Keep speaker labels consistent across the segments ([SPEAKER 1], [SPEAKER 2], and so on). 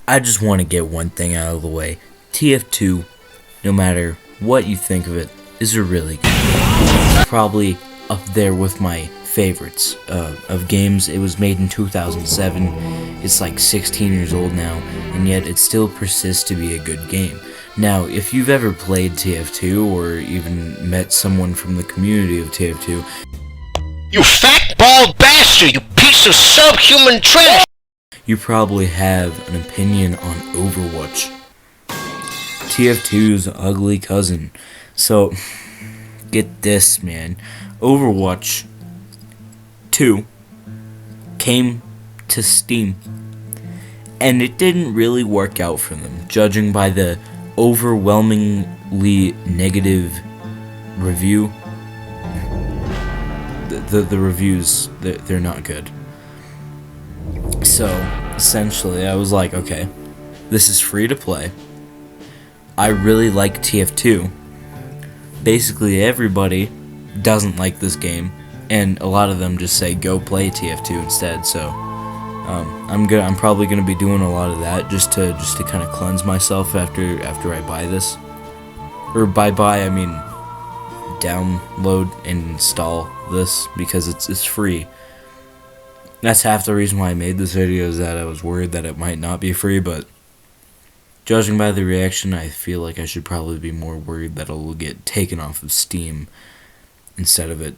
[SPEAKER 1] I just want to get one thing out of the way. TF2, no matter what you think of it, is a really good game. It's probably up there with my favorites of games. It was made in 2007. It's like 16 years old now, and yet it still persists to be a good game. Now, if you've ever played TF2 or even met someone from the community of TF2,
[SPEAKER 2] you fat bald bastard, you piece of subhuman trash!
[SPEAKER 1] You probably have an opinion on Overwatch, TF2's ugly cousin. So, get this, man. Overwatch 2 came to Steam, and it didn't really work out for them, judging by the overwhelmingly negative review. The reviews, they're not good. So, essentially, I was like, okay, this is free to play. I really like TF2. Basically, everybody doesn't like this game, and a lot of them just say go play TF2 instead. So, I'm probably gonna be doing a lot of that just to kind of cleanse myself after I buy this, or by buy I mean download and install this, because it's free. That's half the reason why I made this video, is that I was worried that it might not be free, but judging by the reaction, I feel like I should probably be more worried that it'll get taken off of Steam instead of it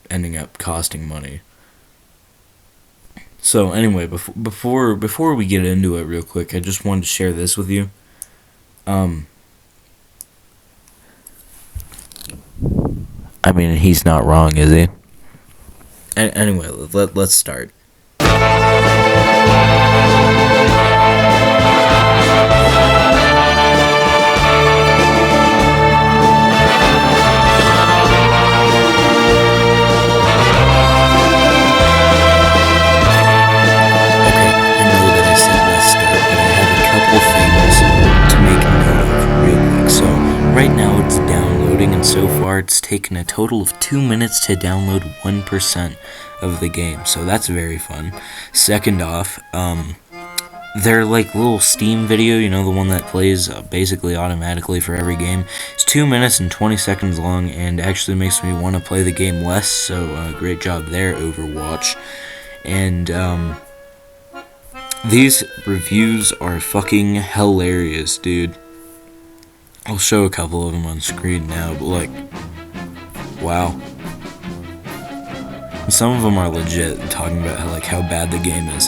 [SPEAKER 1] ending up costing money. So anyway, before we get into it real quick, I just wanted to share this with you. I mean, he's not wrong, is he? Anyway, let's start. Right now it's downloading, and so far it's taken a total of 2 minutes to download 1% of the game, so that's very fun. Second off, their like little Steam video, you know, the one that plays basically automatically for every game, it's 2 minutes and 20 seconds long, and actually makes me want to play the game less, so great job there, Overwatch. And these reviews are fucking hilarious, dude. I'll show a couple of them on screen now, but like, wow. Some of them are legit, talking about how bad the game is.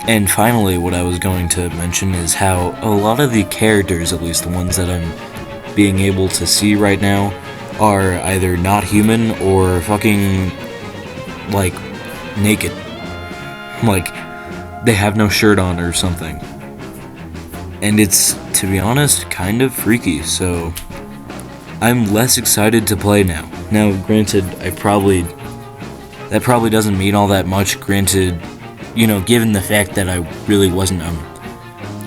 [SPEAKER 1] And finally, what I was going to mention is how a lot of the characters, at least the ones that I'm being able to see right now, are either not human or fucking, like, naked. Like, they have no shirt on or something. And it's, to be honest, kind of freaky, so I'm less excited to play now. Now, granted, that probably doesn't mean all that much, granted, you know, given the fact that I really wasn't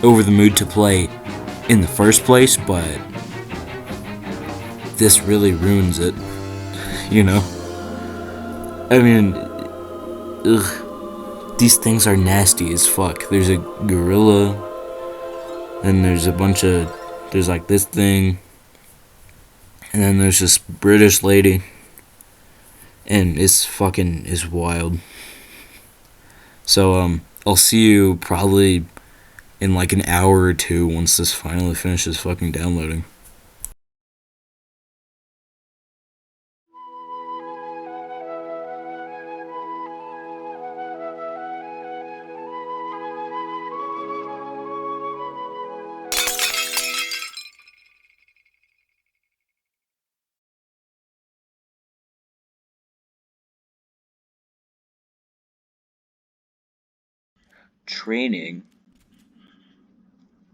[SPEAKER 1] over the mood to play in the first place, but this really ruins it, you know? I mean, ugh, these things are nasty as fuck. There's a gorilla. Then there's there's like this thing, and then there's this British lady, and it's wild. So, I'll see you probably in like an hour or two once this finally finishes fucking downloading. Training?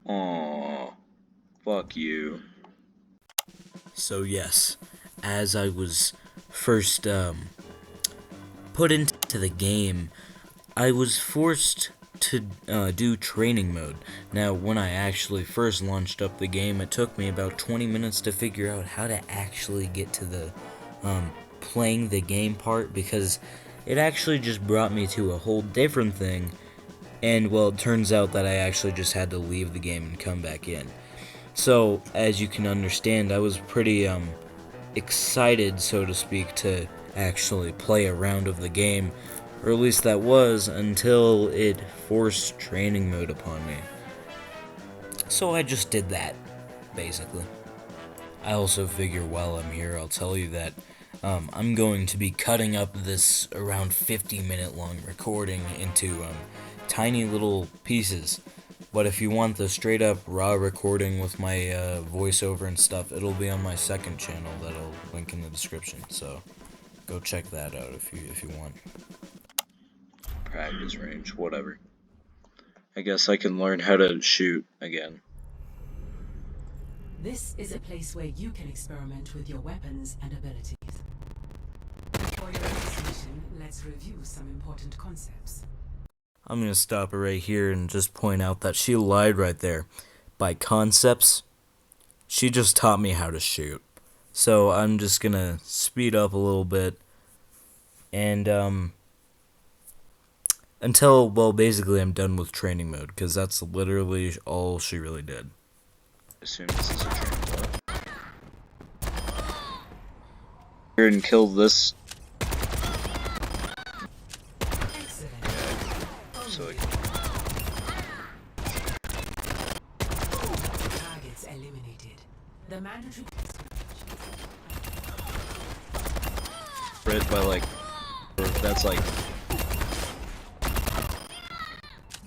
[SPEAKER 1] Aww, fuck you. So yes, as I was first put into the game, I was forced to do training mode. Now, when I actually first launched up the game, it took me about 20 minutes to figure out how to actually get to the playing the game part, because it actually just brought me to a whole different thing And, well, it turns out that I actually just had to leave the game and come back in. So, as you can understand, I was pretty, excited, so to speak, to actually play a round of the game. Or at least that was, until it forced training mode upon me. So I just did that, basically. I also figure while I'm here, I'll tell you that I'm going to be cutting up this around 50-minute long recording into tiny little pieces. But if you want the straight up raw recording with my voiceover and stuff, it'll be on my second channel that I'll link in the description. So go check that out if you want. Practice range, whatever. I guess I can learn how to shoot again.
[SPEAKER 3] This is a place where you can experiment with your weapons and abilities. For your information, let's review some important concepts.
[SPEAKER 1] I'm gonna stop it right here and just point out that she lied right there. By concepts, she just taught me how to shoot. So I'm just gonna speed up a little bit and until, well, basically I'm done with training mode, because that's literally all she really did. Assume this is a training mode. Here and kill this. So
[SPEAKER 3] Targets eliminated. The mandatory
[SPEAKER 1] by like, that's like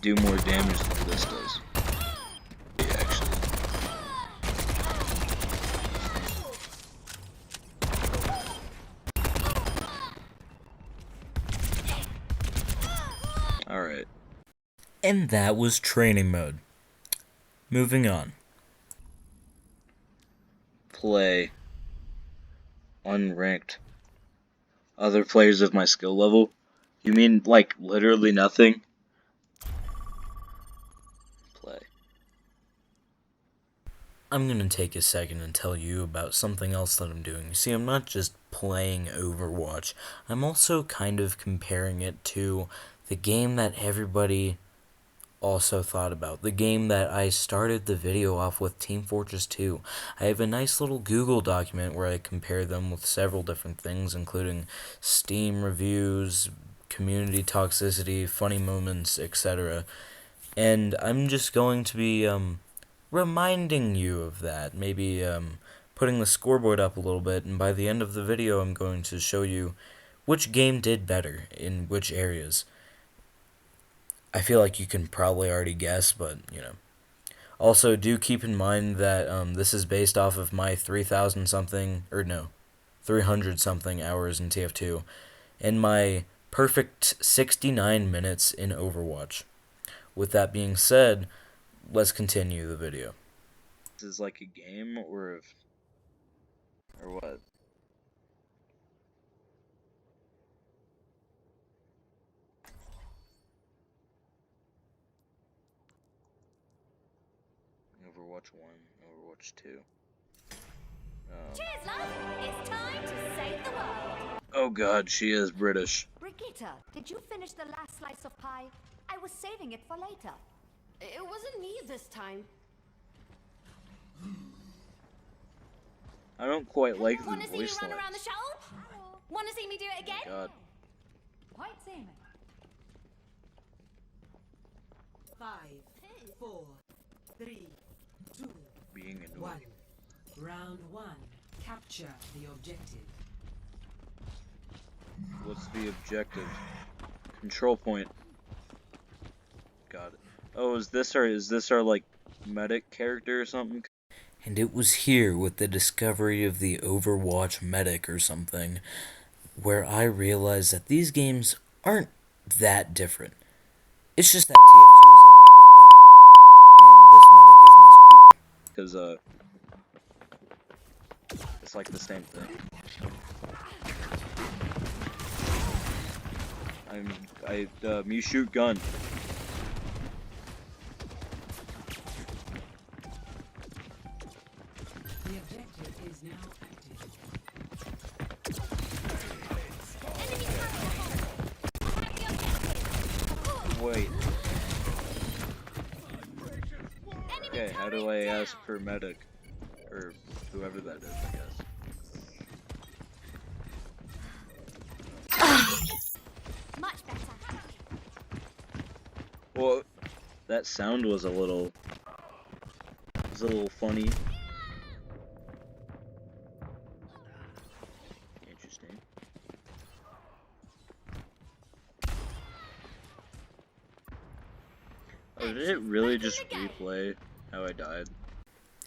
[SPEAKER 1] do more damage than this does. Yeah, actually. Alright. And that was training mode. Moving on. Play. Unranked. Other players of my skill level? You mean, like, literally nothing? Play. I'm gonna take a second and tell you about something else that I'm doing. You see, I'm not just playing Overwatch. I'm also kind of comparing it to the game that everybody also thought about. The game that I started the video off with, Team Fortress 2. I have a nice little Google document where I compare them with several different things, including Steam reviews, community toxicity, funny moments, etc. And I'm just going to be reminding you of that. Maybe putting the scoreboard up a little bit, and by the end of the video I'm going to show you which game did better in which areas. I feel like you can probably already guess, but, you know. Also, do keep in mind that this is based off of my 300-something hours in TF2, and my perfect 69 minutes in Overwatch. With that being said, let's continue the video. This is like a game, or what? Overwatch 1, Overwatch 2.
[SPEAKER 4] Cheers, love! It's time to save the world!
[SPEAKER 1] Oh god, she is British.
[SPEAKER 4] Brigitte, did you finish the last slice of pie? I was saving it for later.
[SPEAKER 5] It wasn't me this time.
[SPEAKER 1] I don't quite like the
[SPEAKER 4] Wanna see me
[SPEAKER 1] voice
[SPEAKER 4] run
[SPEAKER 1] lines.
[SPEAKER 4] around the show? Wanna see me do it again?
[SPEAKER 1] God.
[SPEAKER 4] Quite same.
[SPEAKER 3] 5, 4, 3, 2,
[SPEAKER 1] Being annoying.
[SPEAKER 3] 1. Round 1. Capture the objective.
[SPEAKER 1] What's the objective? Control point. Got it. Oh, is this our like medic character or something? And it was here with the discovery of the Overwatch medic or something where I realized that these games aren't that different. It's just that TF2 is a little bit better. And this medic isn't as cool. Because it's like the same thing. You shoot gun.
[SPEAKER 3] The objective is now active.
[SPEAKER 1] Wait.
[SPEAKER 6] Okay, how do I ask for medic? Or whoever that is, I guess.
[SPEAKER 4] Much better.
[SPEAKER 6] Well, that sound was a little funny. Interesting. Oh, did it really just replay how I died?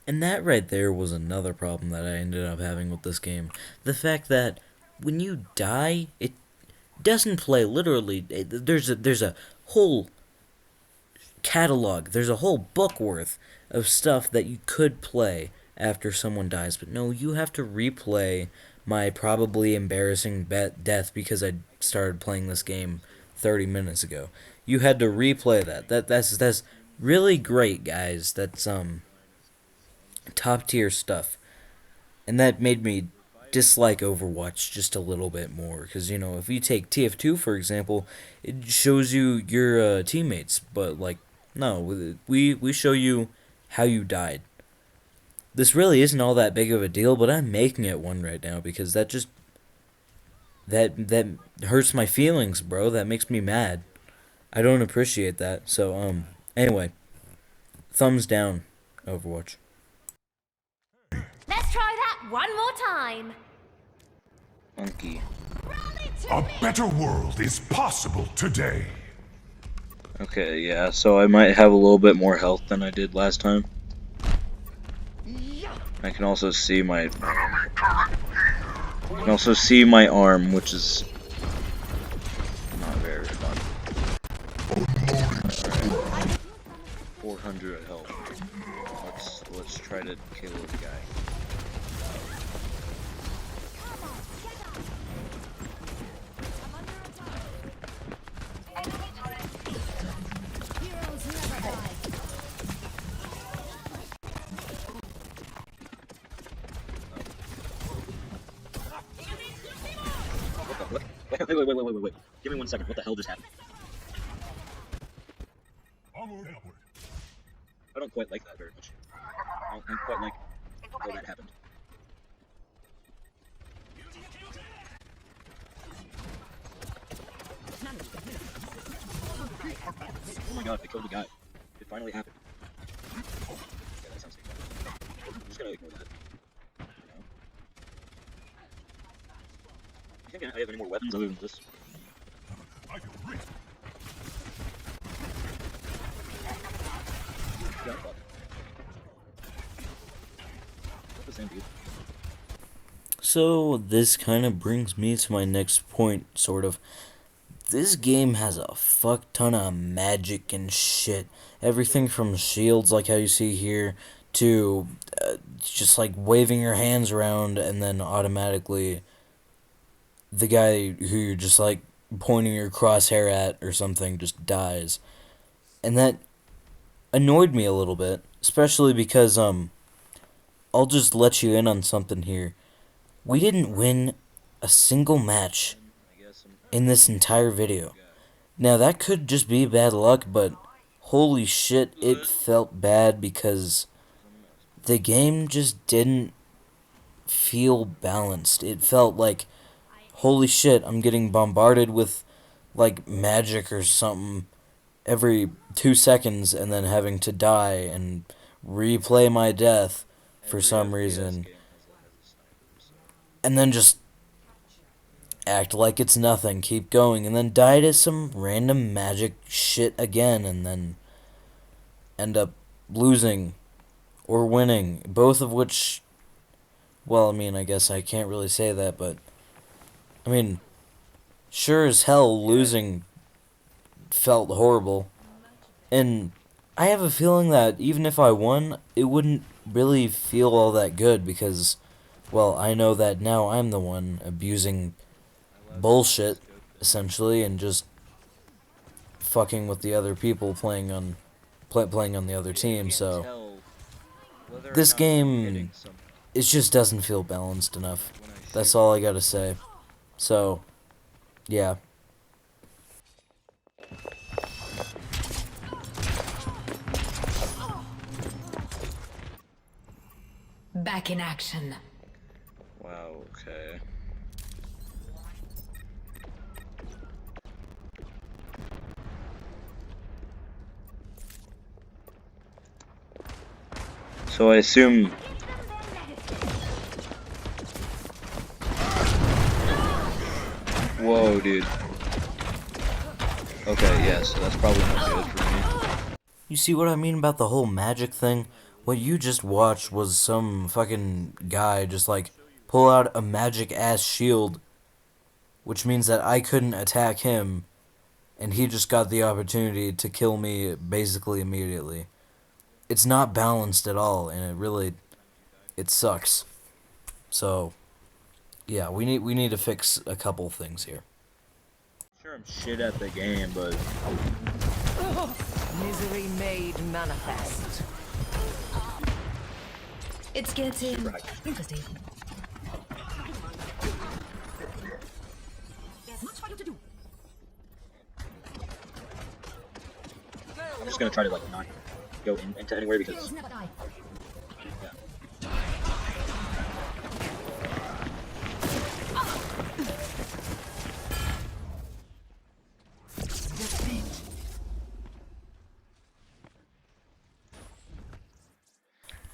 [SPEAKER 1] And that right there was another problem that I ended up having with this game. The fact that when you die, it doesn't play literally. There's a whole catalog. There's a whole book worth of stuff that you could play after someone dies. But no, you have to replay my probably embarrassing death because I started playing this game 30 minutes ago. You had to replay that. That's really great, guys. That's top tier stuff. And that made me dislike Overwatch just a little bit more. Because, you know, if you take TF2, for example, it shows you your teammates. But, like, no, we show you how you died. This really isn't all that big of a deal, but I'm making it one right now because that just... That hurts my feelings, bro. That makes me mad. I don't appreciate that. So, anyway. Thumbs down, Overwatch.
[SPEAKER 4] Let's try that one more time.
[SPEAKER 6] Monkey.
[SPEAKER 7] A better world is possible today.
[SPEAKER 6] Okay, yeah, so I might have a little bit more health than I did last time. I can also see my arm, which is not very fun. Alright. 400 health. Let's try to kill this guy. Wait. Give me 1 second. What the hell just happened?
[SPEAKER 7] Onward and upward.
[SPEAKER 6] I don't quite like that very much. I don't quite like how that happened. Oh my god, I killed the guy. It finally happened. Yeah, that sounds like fun. I'm just gonna ignore that. You know? You think I have any more weapons other than this?
[SPEAKER 7] I feel great.
[SPEAKER 6] Yeah, fuck. That's the same dude.
[SPEAKER 1] So, this kind of brings me to my next point, sort of. This game has a fuck ton of magic and shit. Everything from shields, like how you see here, to just like waving your hands around and then automatically the guy who you're just like pointing your crosshair at or something just dies. And that annoyed me a little bit, especially because I'll just let you in on something here. We didn't win a single match in this entire video. Now that could just be bad luck, but holy shit, it felt bad because the game just didn't feel balanced. It felt like, holy shit, I'm getting bombarded with like magic or something every 2 seconds and then having to die and replay my death for some reason. And then just act like it's nothing, keep going, and then die to some random magic shit again, and then end up losing or winning, both of which, well, I mean, I guess I can't really say that, but, I mean, sure as hell losing felt horrible, and I have a feeling that even if I won, it wouldn't really feel all that good, because, well, I know that now I'm the one abusing bullshit, essentially, and just fucking with the other people playing on the other team. So this game, it just doesn't feel balanced enough. That's all I gotta say. So yeah.
[SPEAKER 8] back in action.
[SPEAKER 6] Wow, okay. So I assume... Whoa, dude. Okay, yeah, so that's probably not good for me.
[SPEAKER 1] You see what I mean about the whole magic thing? What you just watched was some fucking guy just like pull out a magic ass shield, which means that I couldn't attack him, and he just got the opportunity to kill me basically immediately. It's not balanced at all, and it sucks. So, yeah, we need to fix a couple things here.
[SPEAKER 6] Sure, I'm shit at the game, but
[SPEAKER 8] Misery made manifest. It's getting interesting. There's much for you to do.
[SPEAKER 6] I'm just gonna try to like not go into anywhere because
[SPEAKER 8] Never die.
[SPEAKER 6] yeah.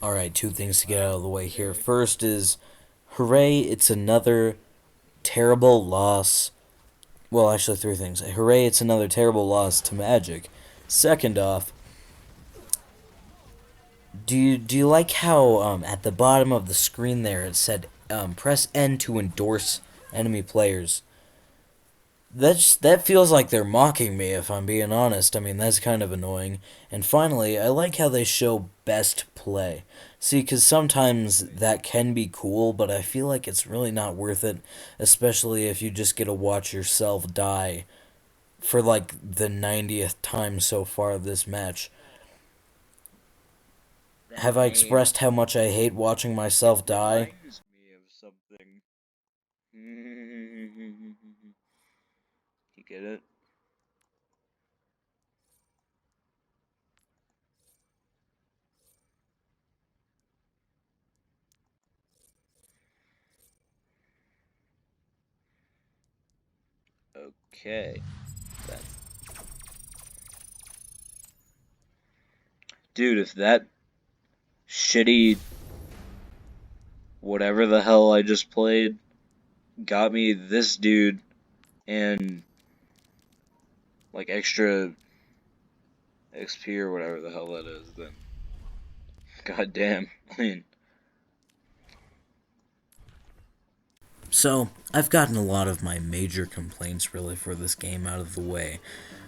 [SPEAKER 1] Alright, two things to get out of the way here. First is, hooray, it's another terrible loss. Well, actually, three things. Hooray, it's another terrible loss to Magic. Second off, do you like how at the bottom of the screen there it said press N to endorse enemy players? That feels like they're mocking me, if I'm being honest. I mean, that's kind of annoying. And finally, I like how they show best play. See, because sometimes that can be cool, but I feel like it's really not worth it, especially if you just get to watch yourself die for like the 90th time so far this match. Have I expressed how much I hate watching myself die?
[SPEAKER 6] Reminds me of something. You get it? Okay. Then. Dude, if that shitty whatever the hell I just played got me this dude and like extra XP or whatever the hell that is, then goddamn. I mean,
[SPEAKER 1] So, I've gotten a lot of my major complaints really for this game out of the way.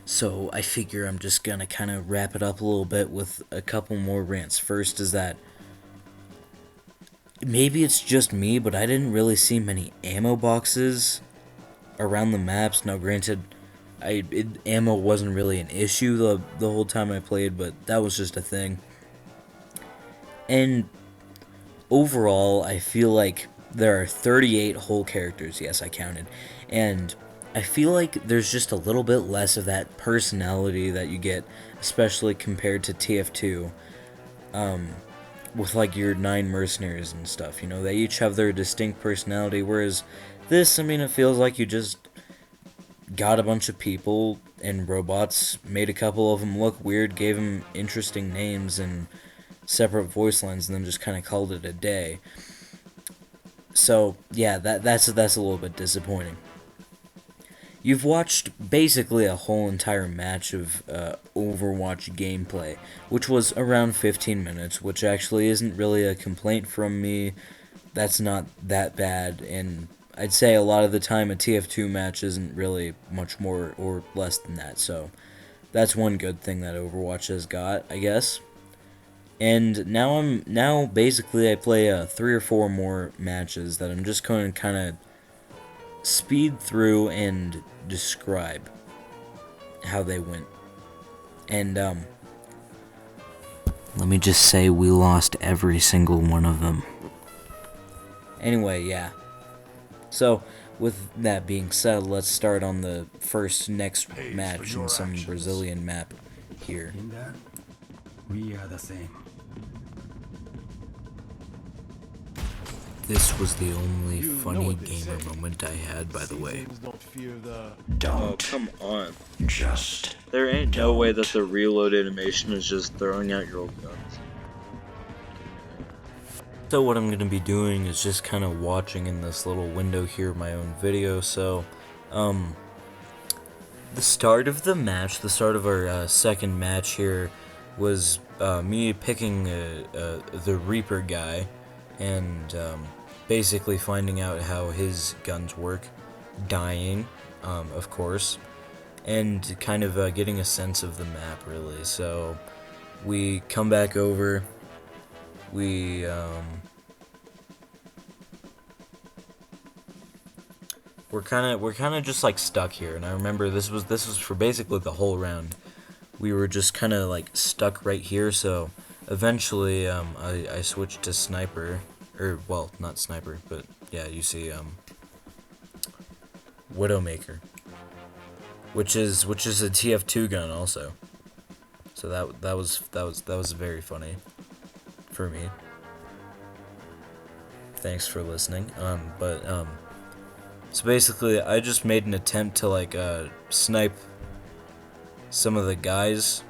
[SPEAKER 1] So, I figure I'm just gonna kind of wrap it up a little bit with a couple more rants. First is that maybe it's just me, but I didn't really see many ammo boxes around the maps. Now, granted, ammo wasn't really an issue the whole time I played, but that was just a thing. And overall, I feel like there are 38 whole characters. Yes, I counted. And I feel like there's just a little bit less of that personality that you get, especially compared to TF2. With like your 9 mercenaries and stuff, you know, they each have their distinct personality, whereas this, I mean, it feels like you just got a bunch of people and robots, made a couple of them look weird, gave them interesting names and separate voice lines, and then just kind of called it a day. So, yeah, that's a little bit disappointing. You've watched basically a whole entire match of Overwatch gameplay, which was around 15 minutes, which actually isn't really a complaint from me. That's not that bad, and I'd say a lot of the time a TF2 match isn't really much more or less than that, so that's one good thing that Overwatch has got, I guess. And now basically I play 3 or 4 more matches that I'm just going to kind of speed through and describe how they went. And let me just say we lost every single one of them. Anyway, yeah. So, with that being said, let's start on the next match in some Brazilian map here.
[SPEAKER 9] In that, we are the same.
[SPEAKER 1] This was the only funny gamer moment I had, by the way.
[SPEAKER 6] Oh, come on.
[SPEAKER 7] Just
[SPEAKER 6] There ain't no way that the reload animation is just throwing out your old guns.
[SPEAKER 1] So what I'm going to be doing is just kind of watching in this little window here my own video. So, the start of the match, the start of our second match here, was me picking the Reaper guy and basically finding out how his guns work, dying, of course, and kind of getting a sense of the map, really. So we come back over, we're kind of just like stuck here, and I remember this was for basically the whole round. We were just kind of like stuck right here, so eventually I switched to sniper, or well, not sniper, but yeah, you see Widowmaker, which is a TF2 gun also. So that was very funny for me. Thanks for listening. So basically, I just made an attempt to like snipe some of the guys,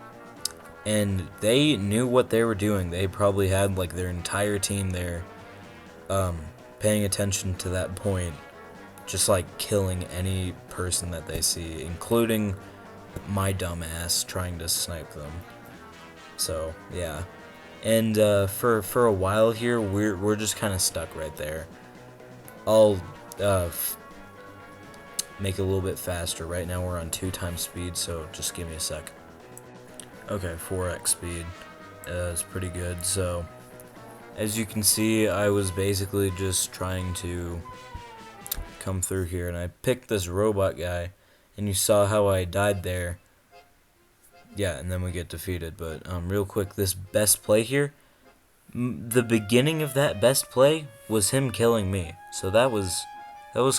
[SPEAKER 1] and they knew what they were doing. They probably had like their entire team there, paying attention to that point, just like killing any person that they see, including my dumb ass trying to snipe them. So yeah, and for a while here, we're just kind of stuck right there. I'll make it a little bit faster. Right now we're on 2x speed, so just give me a sec. Okay, 4x speed is pretty good. So as you can see, I was basically just trying to come through here, and I picked this robot guy, and you saw how I died there. Yeah, and then we get defeated. But real quick, this best play here, the beginning of that best play was him killing me, so that was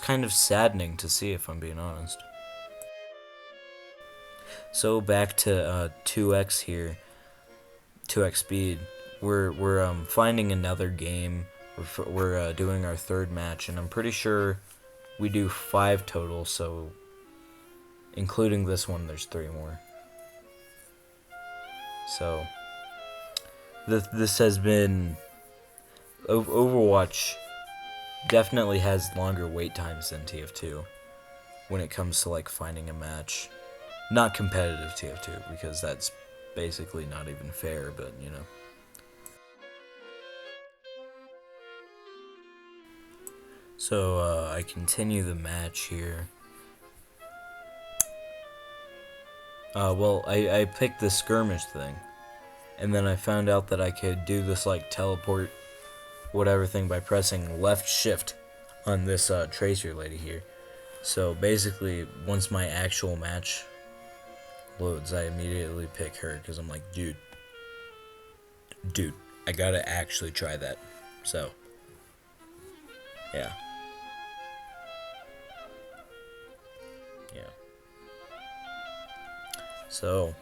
[SPEAKER 1] kind of saddening to see, if I'm being honest. So back to 2x here, 2x speed. We're finding another game. We're doing our third match, and I'm pretty sure we do 5 total. So including this one, there's 3 more. So this has been Overwatch. Definitely has longer wait times than TF2 when it comes to like finding a match. Not competitive TF2, because that's basically not even fair, but you know. So I continue the match here. Well, I picked the skirmish thing, and then I found out that I could do this like teleport whatever thing by pressing left shift on this tracer lady here. So basically, once my actual match loads, I immediately pick her, because I'm like, dude, I gotta actually try that. So yeah. So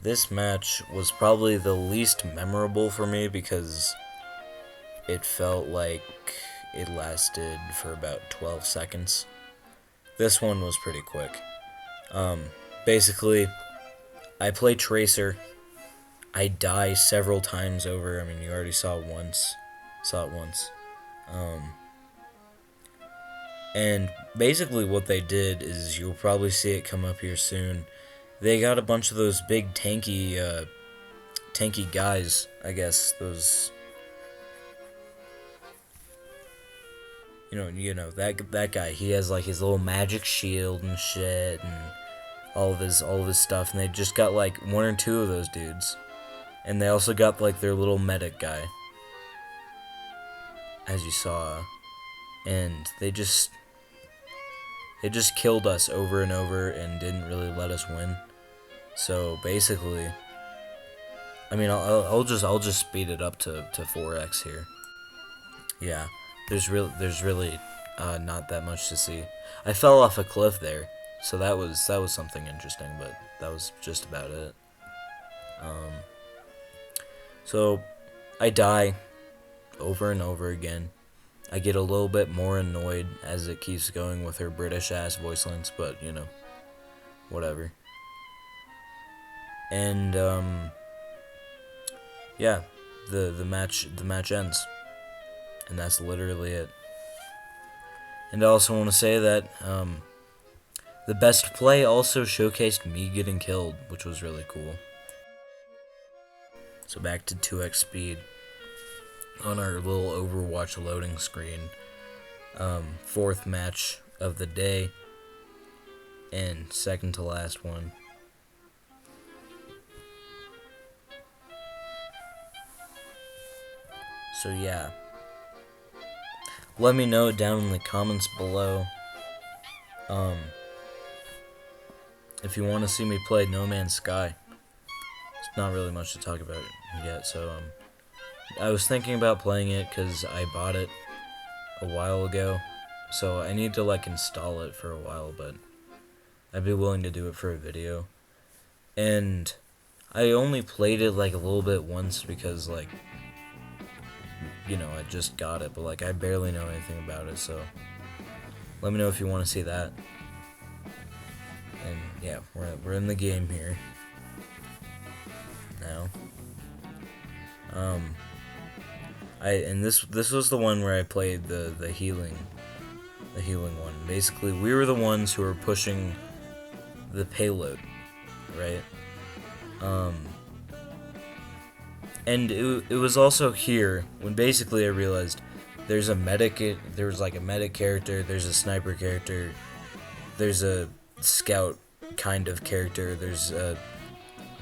[SPEAKER 1] this match was probably the least memorable for me, because it felt like it lasted for about 12 seconds. This one was pretty quick. Basically, I play Tracer. I die several times over. I mean, you already saw it once. And basically what they did is, you'll probably see it come up here soon. They got a bunch of those big tanky guys, I guess. Those, you know that guy. He has like his little magic shield and shit, and all of his stuff. And they just got like 1 or 2 of those dudes, and they also got like their little medic guy, as you saw, and they just killed us over and over and didn't really let us win. So basically, I mean, I'll just speed it up to 4x here. Yeah, there's really not that much to see. I fell off a cliff there, so that was something interesting, but that was just about it. So I die over and over again. I get a little bit more annoyed as it keeps going with her British ass voice lines, but you know, whatever. And yeah, the match ends, and that's literally it. And I also want to say that the best play also showcased me getting killed, which was really cool. So back to 2x speed on our little Overwatch loading screen. Fourth match of the day, and second to last one. So yeah, let me know down in the comments below if you want to see me play No Man's Sky. It's not really much to talk about yet, so I was thinking about playing it because I bought it a while ago, so I need to like install it for a while, but I'd be willing to do it for a video. And I only played it like a little bit once because like, you know, I just got it, but like I barely know anything about it, so let me know if you want to see that. And yeah, we're in the game here now. And this was the one where I played the healing one. Basically, we were the ones who were pushing the payload, right? And it was also here when basically I realized there's a medic. There was like a medic character. There's a sniper character. There's a scout kind of character. There's a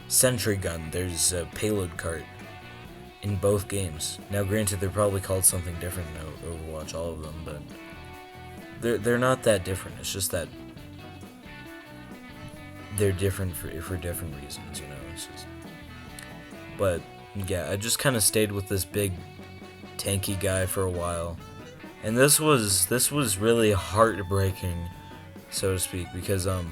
[SPEAKER 1] sentry gun. There's a payload cart in both games. Now, granted, they're probably called something different in Overwatch, all of them, but they're not that different. It's just that they're different for different reasons, you know. It's just, but yeah, I just kind of stayed with this big tanky guy for a while, and this was really heartbreaking, so to speak, because I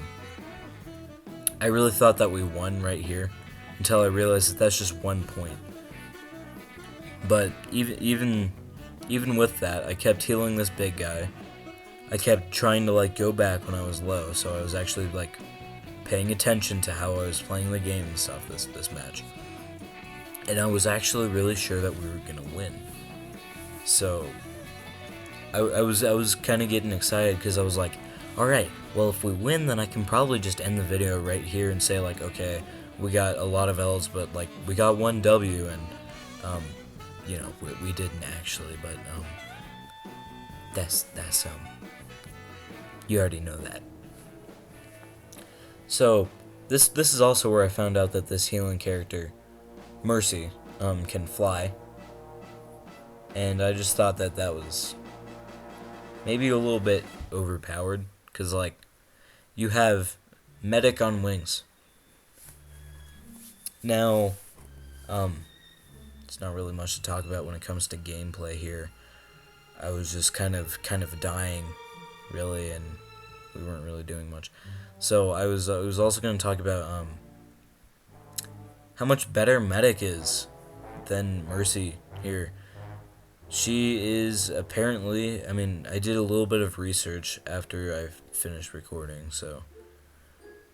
[SPEAKER 1] really thought that we won right here until I realized that that's just 1 point. But even with that, I kept healing this big guy. I kept trying to like go back when I was low, so I was actually like paying attention to how I was playing the game and stuff this match. And I was actually really sure that we were gonna win. So I was kind of getting excited because I was like, all right, well if we win, then I can probably just end the video right here and say like, okay, we got a lot of L's, but like we got 1 W, and you know, we didn't actually, but that's you already know that. So this is also where I found out that this healing character, Mercy, can fly, and I just thought that was maybe a little bit overpowered, because like you have medic on wings. Now it's not really much to talk about when it comes to gameplay here. I was just kind of dying, really, and we weren't really doing much. So I was also going to talk about how much better Medic is than Mercy here. She is apparently, I mean, I did a little bit of research after I finished recording, so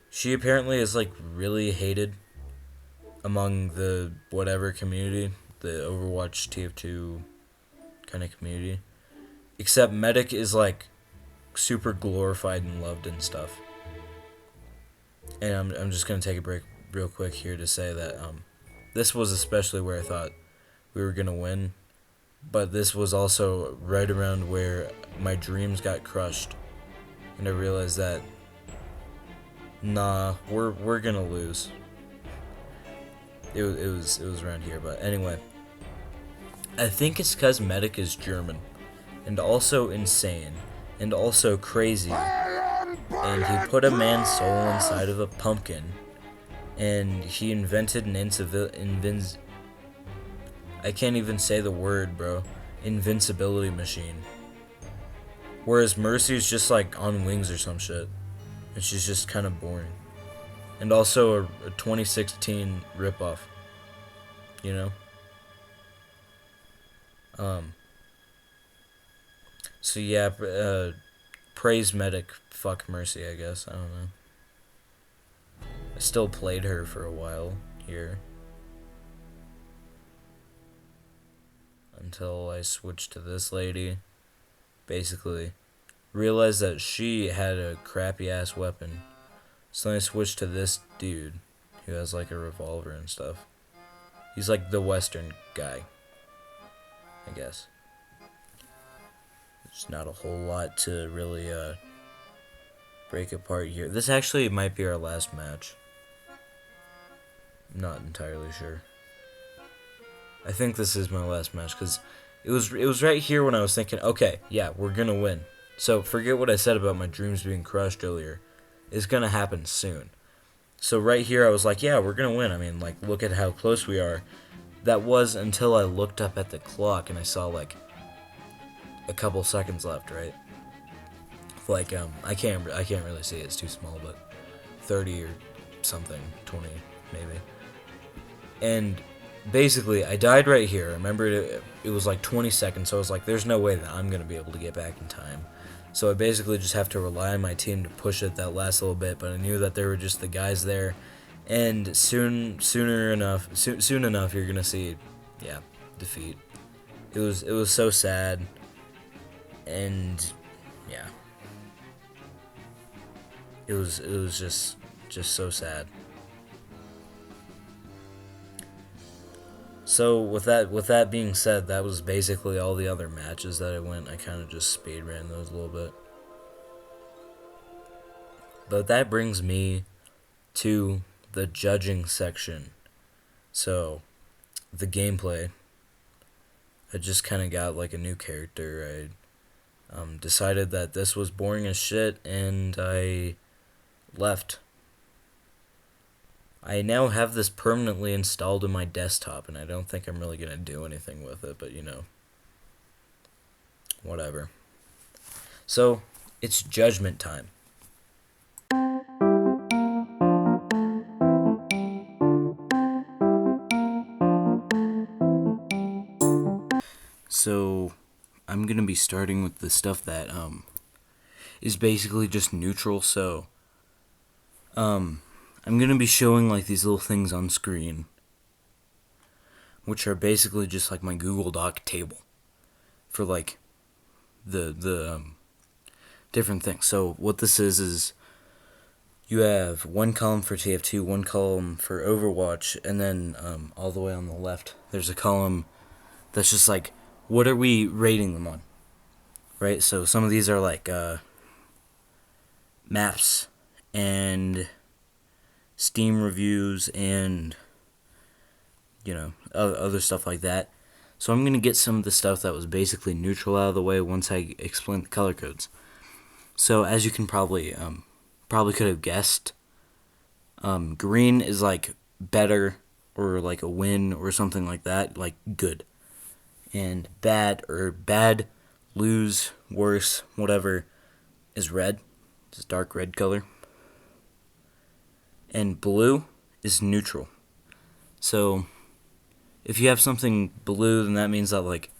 [SPEAKER 1] she apparently is like really hated among the whatever community, the Overwatch TF2 kind of community. Except Medic is like super glorified and loved and stuff. And I'm just gonna take a break real quick here to say that this was especially where I thought we were gonna win, but this was also right around where my dreams got crushed, and I realized that nah, we're gonna lose. It was around here, but anyway, I think it's because Medic is German, and also insane, and also crazy, and he put a man's soul inside of a pumpkin, and he invented an I can't even say the word, bro. Invincibility machine. Whereas Mercy's just like on wings or some shit, and she's just kind of boring. And also a 2016 ripoff, you know? So yeah, praise medic, fuck Mercy, I guess. I don't know. I still played her for a while here. Until I switched to this lady. Basically, realized that she had a crappy ass weapon. So then I switched to this dude who has like a revolver and stuff. He's like the Western guy, I guess. There's not a whole lot to really break apart here. This actually might be our last match. I'm not entirely sure. I think this is my last match because it was right here when I was thinking, okay, yeah, we're gonna win. So forget what I said about my dreams being crushed earlier. It's gonna happen soon. So right here I was like, yeah, we're gonna win. I mean, like, look at how close we are. That was until I looked up at the clock and I saw like a couple seconds left, right? Like I can't really see it, it's too small, but 30 or something, 20 maybe. And basically I died right here. I remember it was like 20 seconds, so I was like, there's no way that I'm gonna be able to get back in time. So I basically just have to rely on my team to push it that last little bit, but I knew that there were just the guys there. And soon enough you're gonna see, yeah, defeat. It was so sad, and yeah, it was just so sad. So with that being said, that was basically all the other matches that I went. I kind of just speed ran those a little bit. But that brings me to the judging section. So, the gameplay. I just kind of got like a new character. I decided that this was boring as shit, and I left. I now have this permanently installed in my desktop, and I don't think I'm really going to do anything with it, but you know, whatever. So, it's judgment time. So, I'm going to be starting with the stuff that is basically just neutral. So, I'm going to be showing like these little things on screen, which are basically just like my Google Doc table for like the different things. So, what this is you have one column for TF2, one column for Overwatch, and then all the way on the left, there's a column that's just like, what are we rating them on? Right? So some of these are like maps and Steam reviews and, you know, other stuff like that. So I'm going to get some of the stuff that was basically neutral out of the way once I explain the color codes. So as you can probably could have guessed, green is like better or like a win or something like that, like good. And bad, lose, worse, whatever, is red. It's dark red color. And blue is neutral. So, if you have something blue, then that means that, like,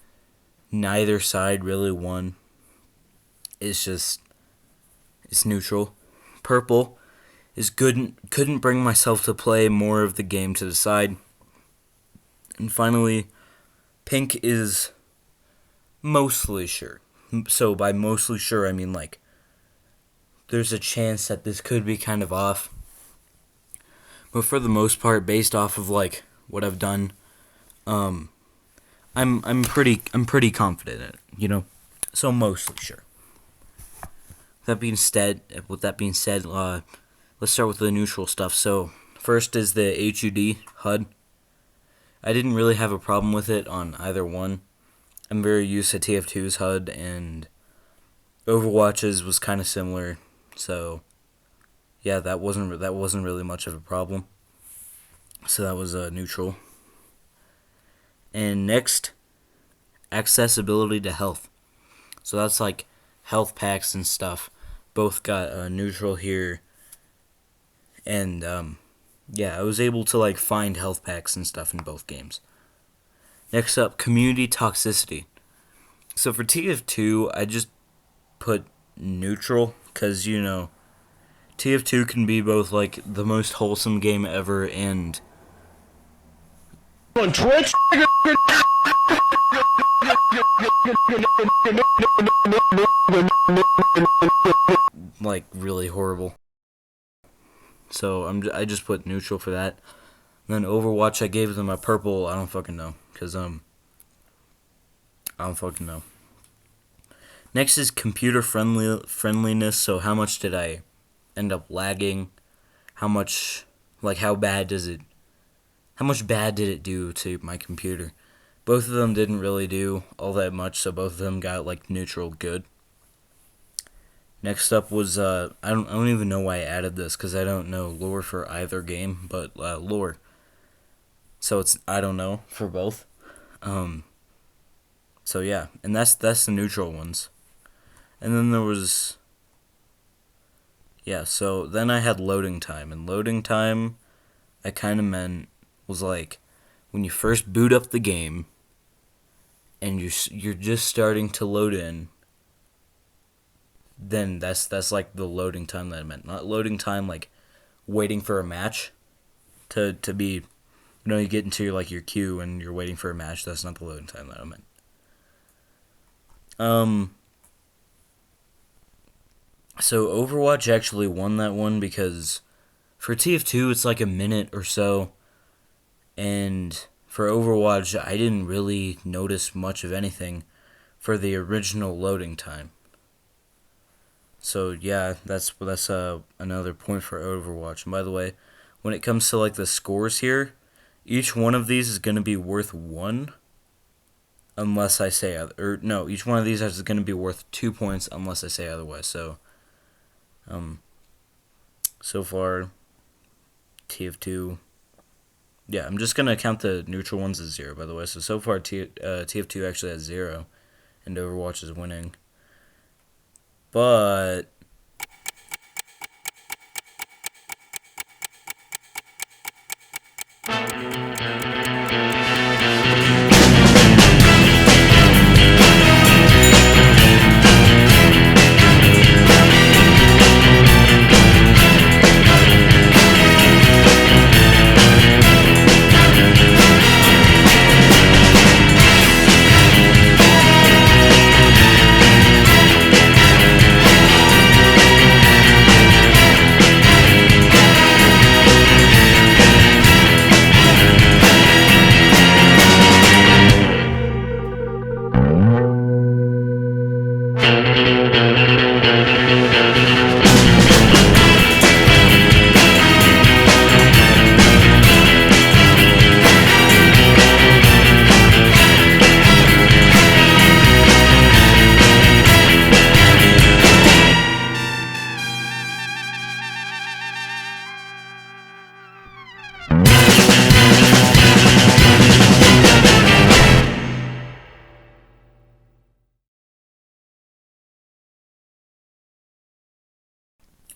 [SPEAKER 1] neither side really won. It's neutral. Purple is good. Couldn't bring myself to play more of the game to decide. And finally, pink is mostly sure. So by mostly sure, I mean like there's a chance that this could be kind of off. But for the most part, based off of like what I've done, I'm pretty confident in it, you know. So mostly sure. With that being said, let's start with the neutral stuff. So first is the HUD HUD. I didn't really have a problem with it on either one. I'm very used to TF2's HUD, and Overwatch's was kind of similar. So, yeah, that wasn't really much of a problem. So that was neutral. And next, accessibility to health. So that's like health packs and stuff. Both got neutral here. And yeah, I was able to like find health packs and stuff in both games. Next up, community toxicity. So for TF2, I just put neutral, because, you know, TF2 can be both, like, the most wholesome game ever and...
[SPEAKER 2] On Twitch?
[SPEAKER 1] like, really horrible. So I just put neutral for that. And then Overwatch, I gave them a purple. I don't fucking know, because I don't fucking know. Next is computer friendliness. So how much did I end up lagging? How much, like, how bad did it do to my computer? Both of them didn't really do all that much, so both of them got, like, neutral good. Next up was, I don't even know why I added this, because I don't know lore for either game, but lore. So it's, I don't know, for both. So yeah, and that's the neutral ones. And then there was, yeah, so then I had loading time, and loading time, I kind of meant, was like, when you first boot up the game, and you're just starting to load in, then that's like the loading time that I meant. Not loading time like waiting for a match to be, you know, you get into your queue and you're waiting for a match. That's not the loading time that I meant. So Overwatch actually won that one, because for TF2 it's like a minute or so, and for Overwatch I didn't really notice much of anything for the original loading time. So yeah, that's another point for Overwatch. And by the way, when it comes to like the scores here, each one of these is going to be worth 1, unless I say each one of these is going to be worth 2 points unless I say otherwise. So so far TF2, yeah, I'm just going to count the neutral ones as 0, by the way. So far TF2 actually has 0 and Overwatch is winning. But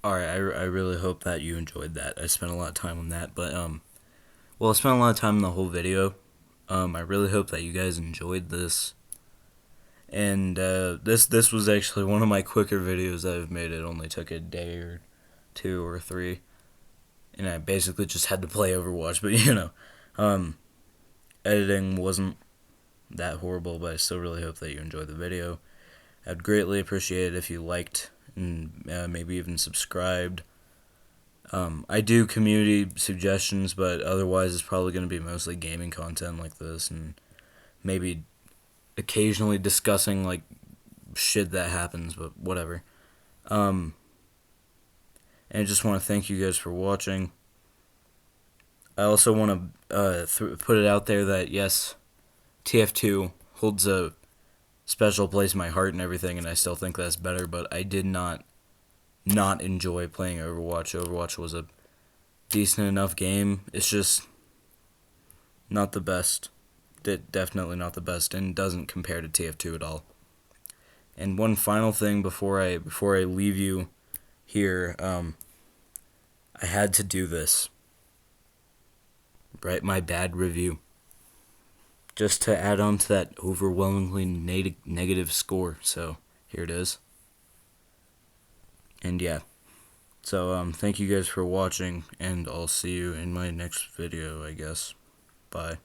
[SPEAKER 1] alright, I really hope that you enjoyed that. I spent a lot of time on that, but well, I spent a lot of time in the whole video. I really hope that you guys enjoyed this. And this was actually one of my quicker videos that I've made. It only took a day or 2 or 3, and I basically just had to play Overwatch. But you know, editing wasn't that horrible, but I still really hope that you enjoyed the video. I'd greatly appreciate it if you liked and maybe even subscribed. I do community suggestions, but otherwise it's probably going to be mostly gaming content like this, and maybe occasionally discussing like shit that happens, but whatever. And I just want to thank you guys for watching. I also want to put it out there that yes, TF2 holds a special place in my heart and everything, and I still think that's better, but I did not enjoy playing Overwatch. Overwatch was a decent enough game. It's just not the best. Definitely not the best, and doesn't compare to TF2 at all. And one final thing before I leave you here, I had to do this. Right, my bad review. just to add on to that overwhelmingly negative score. So here it is. And yeah. So thank you guys for watching, and I'll see you in my next video, I guess. Bye.